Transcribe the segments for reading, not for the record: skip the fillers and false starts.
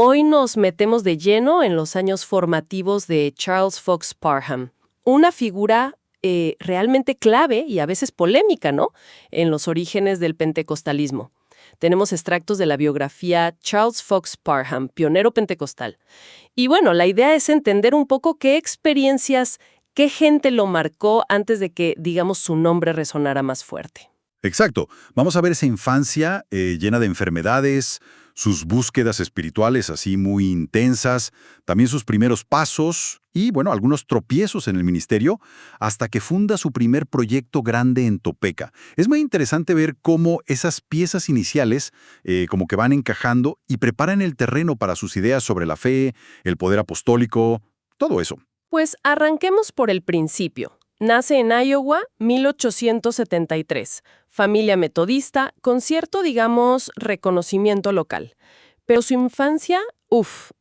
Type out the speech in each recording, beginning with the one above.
Hoy nos metemos de lleno en los años formativos de Charles Fox Parham, una figura realmente clave y a veces polémica, ¿no?, en los orígenes del pentecostalismo. Tenemos extractos de la biografía Charles Fox Parham, pionero pentecostal. Y bueno, la idea es entender un poco qué experiencias, qué gente lo marcó antes de que, digamos, su nombre resonara más fuerte. Exacto. Vamos a ver esa infancia llena de enfermedades, sus búsquedas espirituales así muy intensas, también sus primeros pasos y, bueno, algunos tropiezos en el ministerio, hasta que funda su primer proyecto grande en Topeka. Es muy interesante ver cómo esas piezas iniciales como que van encajando y preparan el terreno para sus ideas sobre la fe, el poder apostólico, todo eso. Pues arranquemos por el principio. Nace en Iowa, 1873. Familia metodista, con cierto, digamos, reconocimiento local. Pero su infancia,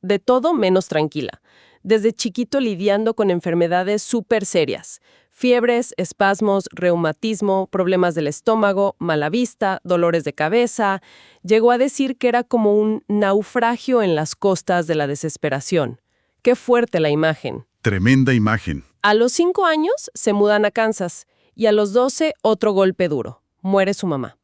de todo menos tranquila. Desde chiquito lidiando con enfermedades súper serias. Fiebres, espasmos, reumatismo, problemas del estómago, mala vista, dolores de cabeza. Llegó a decir que era como un naufragio en las costas de la desesperación. Qué fuerte la imagen. Tremenda imagen. A los 5 años se mudan a Kansas y a los 12 otro golpe duro. Muere su mamá.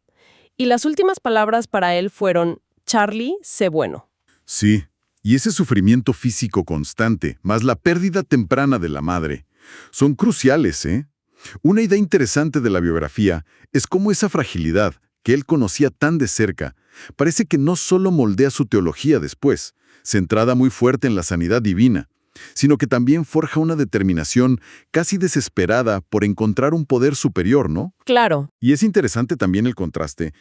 Y las últimas palabras para él fueron, Charlie, sé bueno. Sí, y ese sufrimiento físico constante, más la pérdida temprana de la madre, son cruciales, ¿eh? Una idea interesante de la biografía es cómo esa fragilidad, que él conocía tan de cerca, parece que no solo moldea su teología después, centrada muy fuerte en la sanidad divina, sino que también forja una determinación casi desesperada por encontrar un poder superior, ¿no? Claro. Y es interesante también el contraste.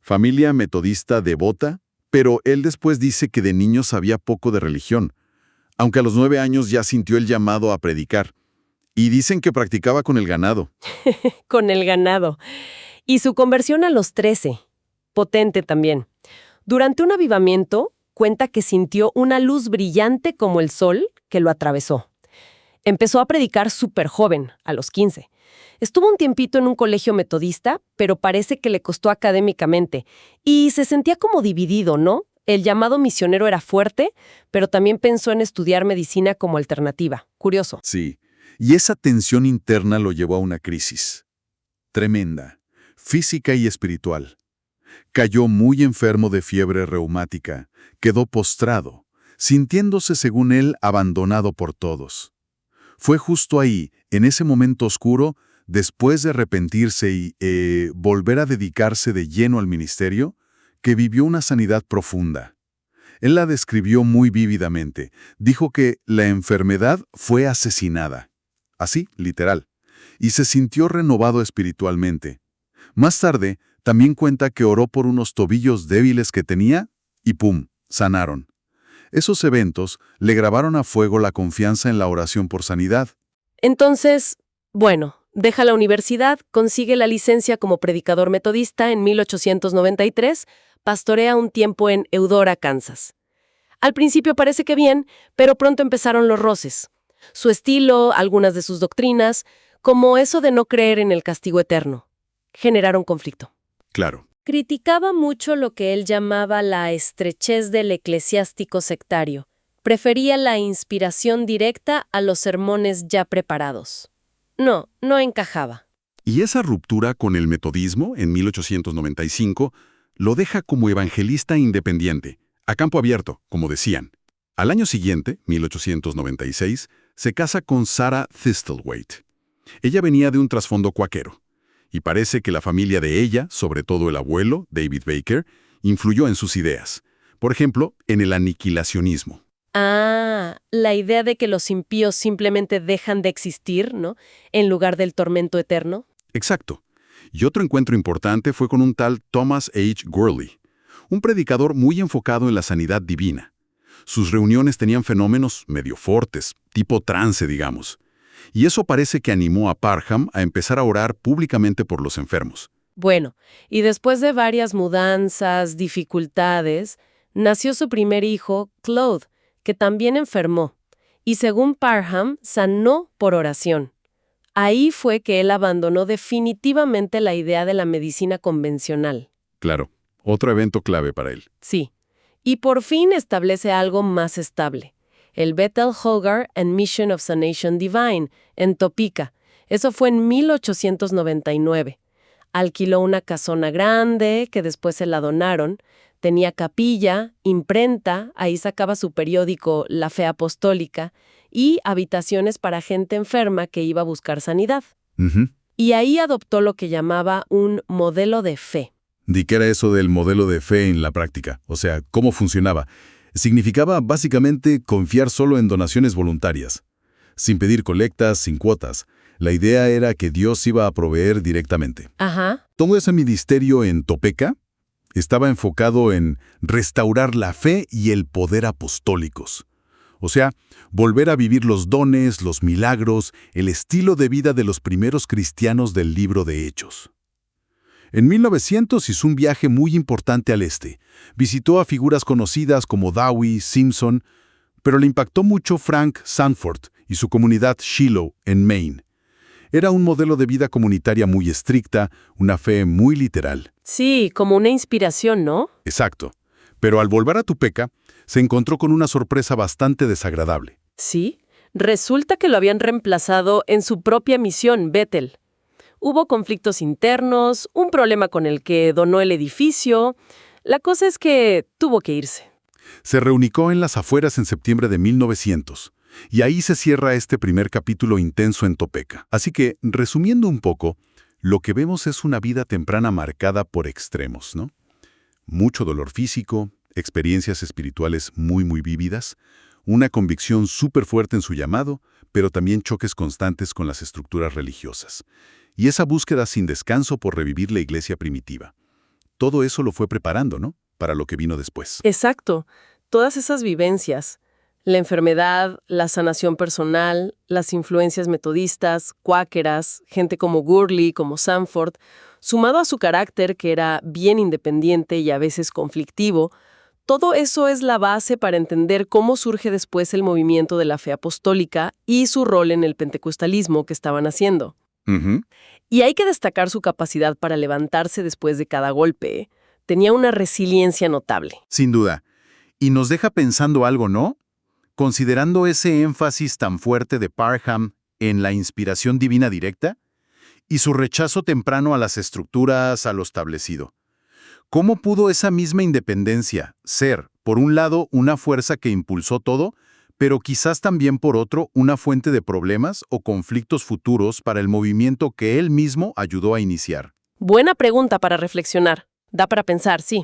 Familia metodista devota, pero él después dice que de niño sabía poco de religión, aunque a los 9 años ya sintió el llamado a predicar. Y dicen que practicaba con el ganado. Con el ganado. Y su conversión a los 13. Potente también. Durante un avivamiento, cuenta que sintió una luz brillante como el sol que lo atravesó. Empezó a predicar súper joven, a los 15. Estuvo un tiempito en un colegio metodista, pero parece que le costó académicamente. Y se sentía como dividido, ¿no? El llamado misionero era fuerte, pero también pensó en estudiar medicina como alternativa. Curioso. Sí, y esa tensión interna lo llevó a una crisis. Tremenda, física y espiritual. Cayó muy enfermo de fiebre reumática, quedó postrado, sintiéndose, según él, abandonado por todos. Fue justo ahí, en ese momento oscuro, después de arrepentirse y volver a dedicarse de lleno al ministerio, que vivió una sanidad profunda. Él la describió muy vívidamente. Dijo que la enfermedad fue asesinada. Así, literal. Y se sintió renovado espiritualmente. Más tarde, también cuenta que oró por unos tobillos débiles que tenía y ¡pum!, sanaron. Esos eventos le grabaron a fuego la confianza en la oración por sanidad. Entonces, bueno, deja la universidad, consigue la licencia como predicador metodista en 1893, pastorea un tiempo en Eudora, Kansas. Al principio parece que bien, pero pronto empezaron los roces. Su estilo, algunas de sus doctrinas, como eso de no creer en el castigo eterno, generaron conflicto. Claro. Criticaba mucho lo que él llamaba la estrechez del eclesiástico sectario. Prefería la inspiración directa a los sermones ya preparados. No encajaba. Y esa ruptura con el metodismo, en 1895, lo deja como evangelista independiente, a campo abierto, como decían. Al año siguiente, 1896, se casa con Sarah Thistlethwaite. Ella venía de un trasfondo cuáquero. Y parece que la familia de ella, sobre todo el abuelo, David Baker, influyó en sus ideas. Por ejemplo, en el aniquilacionismo. La idea de que los impíos simplemente dejan de existir, ¿no?, en lugar del tormento eterno. Exacto. Y otro encuentro importante fue con un tal Thomas H. Gurley, un predicador muy enfocado en la sanidad divina. Sus reuniones tenían fenómenos medio fuertes, tipo trance, digamos. Y eso parece que animó a Parham a empezar a orar públicamente por los enfermos. Bueno, y después de varias mudanzas, dificultades, nació su primer hijo, Claude, que también enfermó. Y según Parham, sanó por oración. Ahí fue que él abandonó definitivamente la idea de la medicina convencional. Claro, otro evento clave para él. Sí. Y por fin establece algo más estable, el Bethel Holgar and Mission of Sanation Divine, en Topeka. Eso fue en 1899. Alquiló una casona grande, que después se la donaron. Tenía capilla, imprenta, ahí sacaba su periódico La Fe Apostólica, y habitaciones para gente enferma que iba a buscar sanidad. Ujú. Y ahí adoptó lo que llamaba un modelo de fe. ¿De qué era eso del modelo de fe en la práctica? O sea, ¿cómo funcionaba? Significaba básicamente confiar solo en donaciones voluntarias, sin pedir colectas, sin cuotas. La idea era que Dios iba a proveer directamente. Ajá. Todo ese ministerio en Topeka estaba enfocado en restaurar la fe y el poder apostólicos. O sea, volver a vivir los dones, los milagros, el estilo de vida de los primeros cristianos del libro de Hechos. En 1900 hizo un viaje muy importante al este. Visitó a figuras conocidas como Dowie, Simpson, pero le impactó mucho Frank Sanford y su comunidad Shiloh, en Maine. Era un modelo de vida comunitaria muy estricta, una fe muy literal. Sí, como una inspiración, ¿no? Exacto. Pero al volver a Topeka, se encontró con una sorpresa bastante desagradable. Sí. Resulta que lo habían reemplazado en su propia misión, Bethel. Hubo conflictos internos, un problema con el que donó el edificio. La cosa es que tuvo que irse. Se reunicó en las afueras en septiembre de 1900, y ahí se cierra este primer capítulo intenso en Topeka. Así que, resumiendo un poco, lo que vemos es una vida temprana marcada por extremos, ¿no? Mucho dolor físico, experiencias espirituales muy vívidas, una convicción súper fuerte en su llamado, pero también choques constantes con las estructuras religiosas. Y esa búsqueda sin descanso por revivir la iglesia primitiva. Todo eso lo fue preparando, ¿no?, para lo que vino después. Exacto. Todas esas vivencias, la enfermedad, la sanación personal, las influencias metodistas, cuáqueras, gente como Gurley, como Sanford, sumado a su carácter que era bien independiente y a veces conflictivo, todo eso es la base para entender cómo surge después el movimiento de la fe apostólica y su rol en el pentecostalismo que estaban haciendo. Ujú. Y hay que destacar su capacidad para levantarse después de cada golpe. Tenía una resiliencia notable. Sin duda. Y nos deja pensando algo, ¿no? Considerando ese énfasis tan fuerte de Parham en la inspiración divina directa y su rechazo temprano a las estructuras, a lo establecido. ¿Cómo pudo esa misma independencia ser, por un lado, una fuerza que impulsó todo, pero quizás también por otro, una fuente de problemas o conflictos futuros para el movimiento que él mismo ayudó a iniciar? Buena pregunta para reflexionar. Da para pensar, sí.